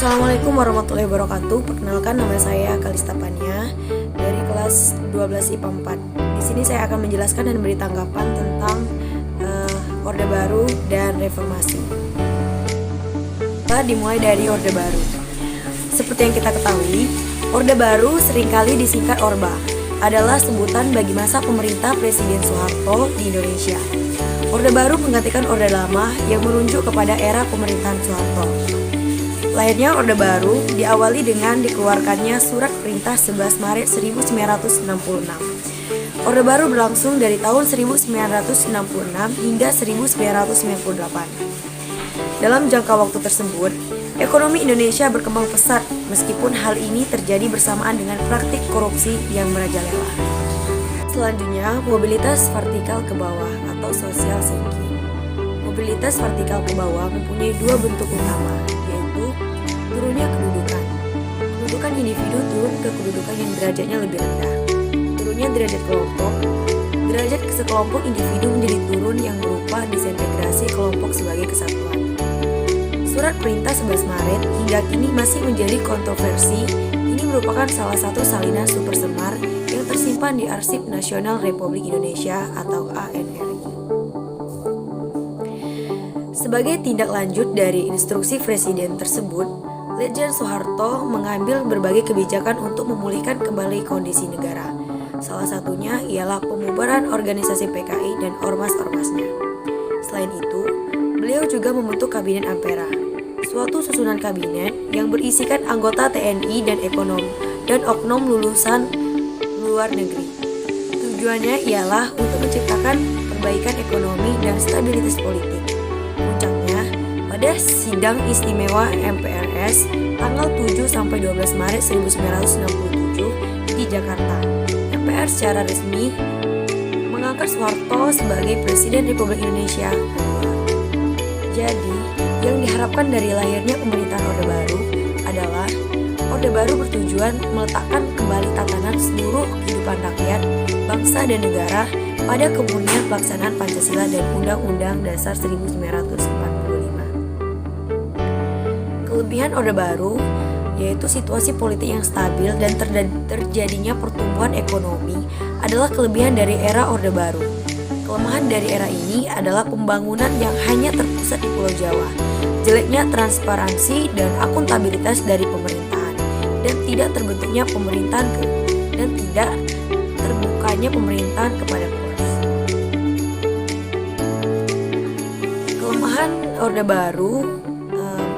Assalamualaikum warahmatullahi wabarakatuh. Perkenalkan, nama saya Kalista Pania dari kelas 12 IPA 4. Di sini saya akan menjelaskan dan beri tanggapan tentang Orde Baru dan Reformasi. Kita dimulai dari Orde Baru. Seperti yang kita ketahui, Orde Baru seringkali disingkat Orba, adalah sebutan bagi masa pemerintah Presiden Soeharto di Indonesia. Orde Baru menggantikan Orde Lama yang merujuk kepada era pemerintahan Soeharto. Lahirnya Orde Baru diawali dengan dikeluarkannya Surat Perintah 11 Maret 1966. Orde Baru berlangsung dari tahun 1966 hingga 1998. Dalam jangka waktu tersebut, ekonomi Indonesia berkembang pesat meskipun hal ini terjadi bersamaan dengan praktik korupsi yang merajalela. Selanjutnya, mobilitas vertikal ke bawah atau social sinking. Mobilitas vertikal ke bawah mempunyai dua bentuk utama, yaitu turunnya kedudukan. Kedudukan individu turun ke kedudukan yang derajatnya lebih rendah. Turunnya derajat kelompok. Derajat sekelompok individu menjadi turun yang berupa disintegrasi kelompok sebagai kesatuan. Surat Perintah 11 Maret hingga kini masih menjadi kontroversi. Ini merupakan salah satu salinan super semar yang tersimpan di Arsip Nasional Republik Indonesia atau ANRI. Sebagai tindak lanjut dari instruksi presiden tersebut, Letjen Soeharto mengambil berbagai kebijakan untuk memulihkan kembali kondisi negara. Salah satunya ialah pembubaran organisasi PKI dan ormas-ormasnya. Selain itu, beliau juga membentuk Kabinet Ampera, suatu susunan kabinet yang berisikan anggota TNI dan oknum lulusan luar negeri. Tujuannya ialah untuk menciptakan perbaikan ekonomi dan stabilitas politik. Puncaknya, pada sidang istimewa MPRS tanggal 7 sampai 12 Maret 1967 di Jakarta, MPR secara resmi mengangkat Soeharto sebagai Presiden Republik Indonesia kedua. Jadi, yang diharapkan dari lahirnya pemerintahan Orde Baru adalah Orde Baru bertujuan meletakkan kembali tatanan seluruh kehidupan rakyat, bangsa dan negara pada kemurnian pelaksanaan Pancasila dan Undang-Undang Dasar 1945. Kelebihan Orde Baru yaitu situasi politik yang stabil dan terjadinya pertumbuhan ekonomi adalah kelebihan dari era Orde Baru. Kelemahan dari era ini adalah pembangunan yang hanya terpusat di Pulau Jawa, jeleknya transparansi dan akuntabilitas dari pemerintahan, dan tidak terbukanya pemerintahan kepada pers. Kelemahan Orde Baru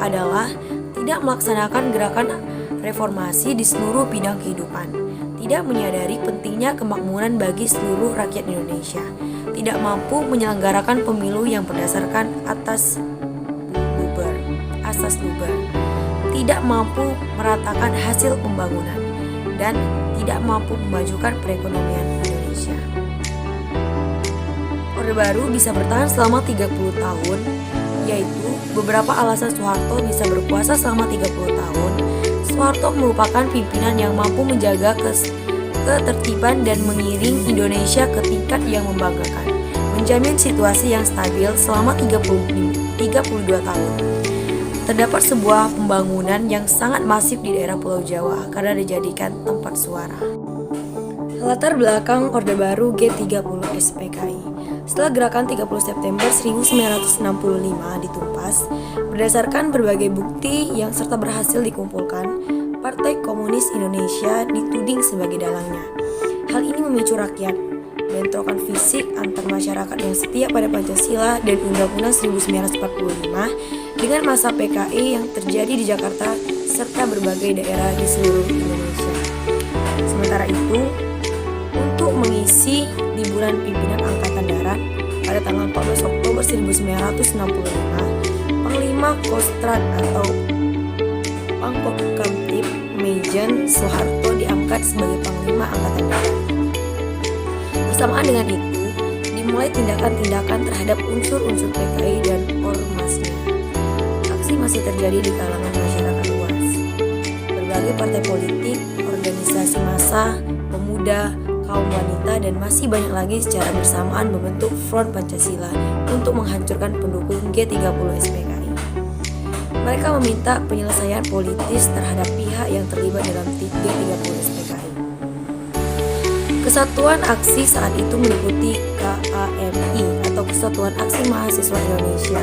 adalah tidak melaksanakan gerakan reformasi di seluruh bidang kehidupan, tidak menyadari pentingnya kemakmuran bagi seluruh rakyat Indonesia, tidak mampu menyelenggarakan pemilu yang berdasarkan asas luber, tidak mampu meratakan hasil pembangunan, dan tidak mampu memajukan perekonomian Indonesia. Orde Baru bisa bertahan selama 30 tahun, yaitu beberapa alasan Soeharto bisa berkuasa selama 30 tahun. Soeharto merupakan pimpinan yang mampu menjaga ketertiban dan mengiring Indonesia ke tingkat yang membanggakan, menjamin situasi yang stabil selama 32 tahun. Terdapat sebuah pembangunan yang sangat masif di daerah Pulau Jawa karena dijadikan tempat suara. Latar belakang Orde Baru G30 SPKI. Setelah gerakan 30 September 1965 ditumpas, berdasarkan berbagai bukti yang serta berhasil dikumpulkan, Partai Komunis Indonesia dituding sebagai dalangnya. Hal ini memicu rakyat, bentrokan fisik antar masyarakat yang setia pada Pancasila dan Undang-Undang 1945 dengan masa PKI yang terjadi di Jakarta serta berbagai daerah di seluruh Indonesia. Sementara itu, untuk mengisi liburan pimpinan Angkatan Darat pada tanggal 14 Oktober 1965, Panglima Kostrad atau Pangkopkamtib Mejen Soeharto diangkat sebagai Panglima Angkatan Darat. Bersamaan dengan itu, dimulai tindakan-tindakan terhadap unsur-unsur PKI dan ormasnya. Aksi masih terjadi di kalangan masyarakat luas. Berbagai partai politik, organisasi massa, pemuda, kaum wanita, dan masih banyak lagi secara bersamaan membentuk Front Pancasila untuk menghancurkan pendukung G30 SPKI. Mereka meminta penyelesaian politis terhadap pihak yang terlibat dalam G30 SPKI. Kesatuan aksi saat itu meliputi KAMI atau Kesatuan Aksi Mahasiswa Indonesia.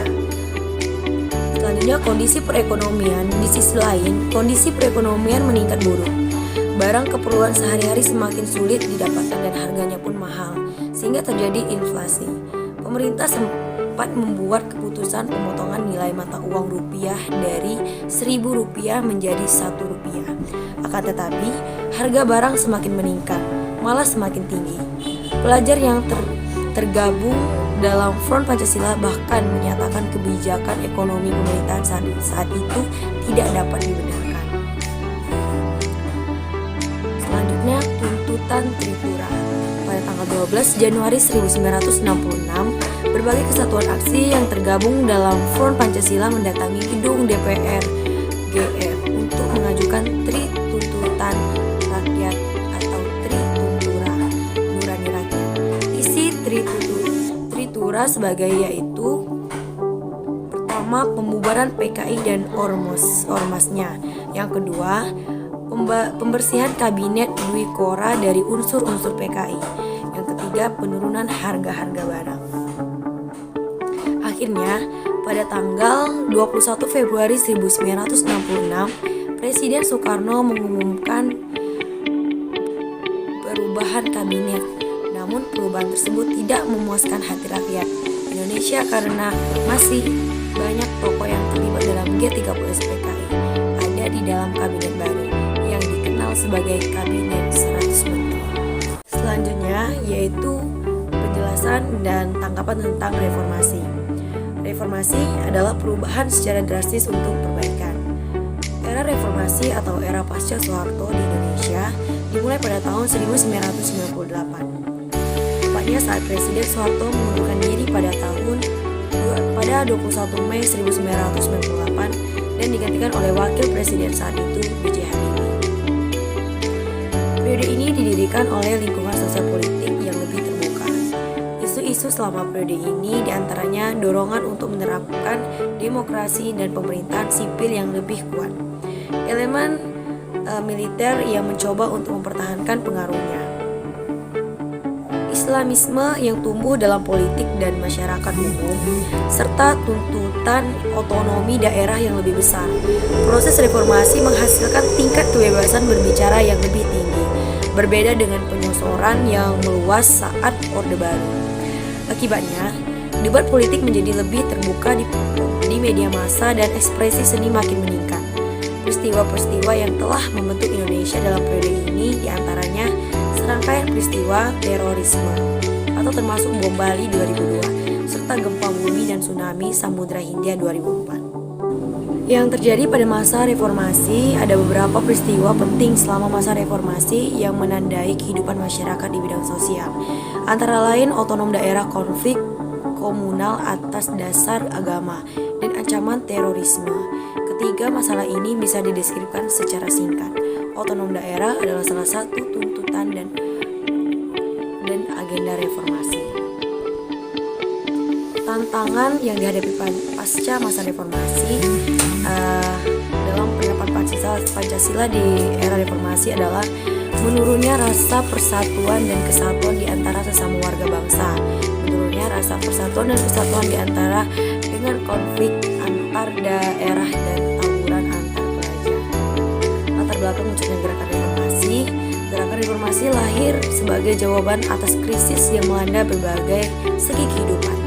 Selanjutnya, kondisi perekonomian. Di sisi lain, kondisi perekonomian meningkat buruk. Barang keperluan sehari-hari semakin sulit didapatkan dan harganya pun mahal, sehingga terjadi inflasi. Pemerintah sempat membuat keputusan pemotongan nilai mata uang rupiah dari Rp1.000 menjadi Rp1. Akan tetapi, harga barang semakin meningkat, malah semakin tinggi. Pelajar yang tergabung dalam Front Pancasila bahkan menyatakan kebijakan ekonomi pemerintahan saat itu tidak dapat dibenarkan. Selanjutnya, tuntutan Tripura. Pada tanggal 12 Januari 1966, berbagai kesatuan aksi yang tergabung dalam Front Pancasila mendatangi gedung DPR GR untuk mengajukan Tuntutan Rakyat atau Trituntura, Nurani Rakyat. Isi Tritura sebagai yaitu: pertama, pembubaran PKI dan ormasnya. Yang kedua, pembersihan kabinet Dwi Kora dari unsur-unsur PKI. Yang ketiga, penurunan harga-harga barang. Akhirnya, pada tanggal 21 Februari 1966, Presiden Soekarno mengumumkan perubahan kabinet. Namun perubahan tersebut tidak memuaskan hati rakyat Indonesia karena masih banyak tokoh yang terlibat dalam G30 SPKI ada di dalam kabinet baru yang dikenal sebagai Kabinet 100 Menteri. Selanjutnya yaitu penjelasan dan tanggapan tentang reformasi. Reformasi adalah perubahan secara drastis untuk perbaikan. Era reformasi atau era pasca Soeharto di Indonesia dimulai pada tahun 1998. Tepatnya saat Presiden Soeharto mengundurkan diri pada 21 Mei 1998 dan digantikan oleh Wakil Presiden saat itu B.J. Habibie. Periode ini didirikan oleh lingkungan sosial politik yang lebih terbuka. Isu-isu selama periode ini diantaranya dorongan untuk menerapkan demokrasi dan pemerintahan sipil yang lebih kuat. Elemen militer yang mencoba untuk mempertahankan pengaruhnya. Islamisme yang tumbuh dalam politik dan masyarakat umum, serta tuntutan otonomi daerah yang lebih besar. Proses reformasi menghasilkan tingkat kebebasan berbicara yang lebih tinggi, berbeda dengan penyosoran yang meluas saat Orde Baru. Akibatnya, debat politik menjadi lebih terbuka di media massa dan ekspresi seni makin meningkat. Peristiwa-peristiwa yang telah membentuk Indonesia dalam periode ini diantaranya serangkaian peristiwa terorisme atau termasuk bom Bali 2002 serta gempa bumi dan tsunami Samudra Hindia 2004. Yang terjadi pada masa reformasi, ada beberapa peristiwa penting selama masa reformasi yang menandai kehidupan masyarakat di bidang sosial. Antara lain otonom daerah, konflik komunal atas dasar agama, dan ancaman terorisme. Ketiga masalah ini bisa dideskripsikan secara singkat. Otonom daerah adalah salah satu tuntutan dan agenda reformasi. Tantangan yang dihadapi pasca masa reformasi dalam penerapan Pancasila di era reformasi adalah menurunnya rasa persatuan dan kesatuan di antara sesama warga bangsa, menurunnya rasa persatuan dan kesatuan di antara dengan konflik antar daerah dan tawuran antar pelajar. Latar belakang munculnya gerakan reformasi. Gerakan reformasi lahir sebagai jawaban atas krisis yang melanda berbagai segi kehidupan.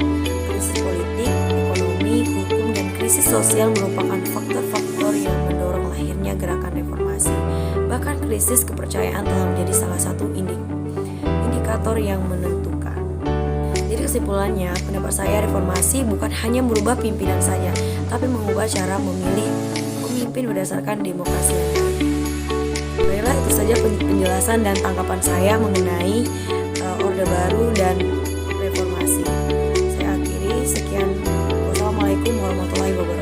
Krisis politik, ekonomi, hukum, dan krisis sosial merupakan faktor-faktor yang mendorong lahirnya gerakan reformasi. Bahkan krisis kepercayaan telah menjadi salah satu indikator yang menentukan. Jadi kesimpulannya, pendapat saya reformasi bukan hanya merubah pimpinan saja, tapi mengubah cara memilih pemimpin berdasarkan demokrasi yang baik. Baiklah, itu saja penjelasan dan tanggapan saya mengenai Orde Baru dan reformasi. Saya akhiri, sekian. Wassalamualaikum warahmatullahi wabarakatuh.